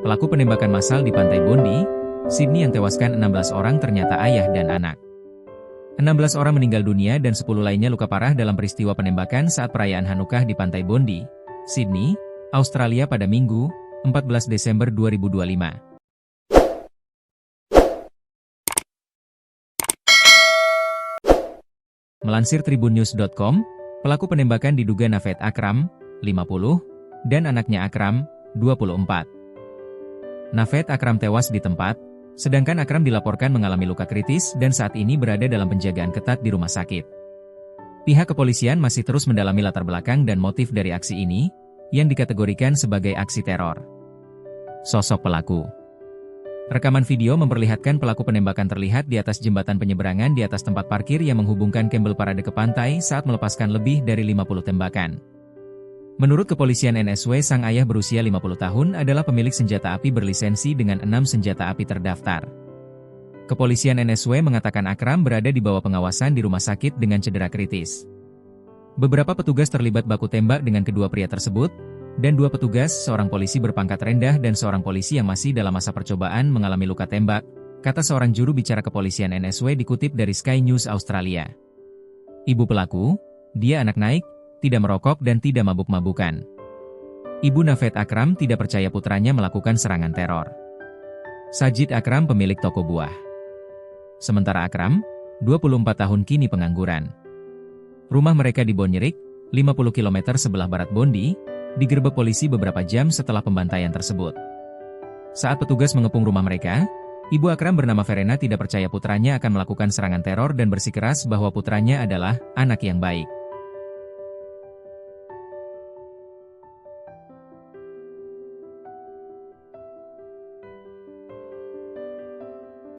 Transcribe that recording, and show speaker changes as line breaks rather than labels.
Pelaku penembakan massal di Pantai Bondi, Sydney yang tewaskan 16 orang ternyata ayah dan anak. 16 orang meninggal dunia dan 10 lainnya luka parah dalam peristiwa penembakan saat perayaan Hanukkah di Pantai Bondi, Sydney, Australia pada Minggu, 14 Desember 2025. Melansir tribunnews.com, pelaku penembakan diduga Naved Akram, 50, dan anaknya Akram, 24. Naved Akram tewas di tempat, sedangkan Akram dilaporkan mengalami luka kritis dan saat ini berada dalam penjagaan ketat di rumah sakit. Pihak kepolisian masih terus mendalami latar belakang dan motif dari aksi ini, yang dikategorikan sebagai aksi teror. Sosok pelaku. Rekaman video memperlihatkan pelaku penembakan terlihat di atas jembatan penyeberangan di atas tempat parkir yang menghubungkan kabel parade ke pantai saat melepaskan lebih dari 50 tembakan. Menurut kepolisian NSW, sang ayah berusia 50 tahun adalah pemilik senjata api berlisensi dengan 6 senjata api terdaftar. Kepolisian NSW mengatakan Akram berada di bawah pengawasan di rumah sakit dengan cedera kritis. Beberapa petugas terlibat baku tembak dengan kedua pria tersebut, dan 2 petugas, seorang polisi berpangkat rendah dan seorang polisi yang masih dalam masa percobaan mengalami luka tembak, kata seorang juru bicara kepolisian NSW dikutip dari Sky News Australia. Ibu pelaku, dia anak naik, tidak merokok dan tidak mabuk-mabukan. Ibu Naved Akram tidak percaya putranya melakukan serangan teror. Sajid Akram pemilik toko buah. Sementara Akram, 24 tahun kini pengangguran. Rumah mereka di Bonyerik, 50 km sebelah barat Bondi, digerebek polisi beberapa jam setelah pembantaian tersebut. Saat petugas mengepung rumah mereka, Ibu Akram bernama Verena tidak percaya putranya akan melakukan serangan teror dan bersikeras bahwa putranya adalah anak yang baik.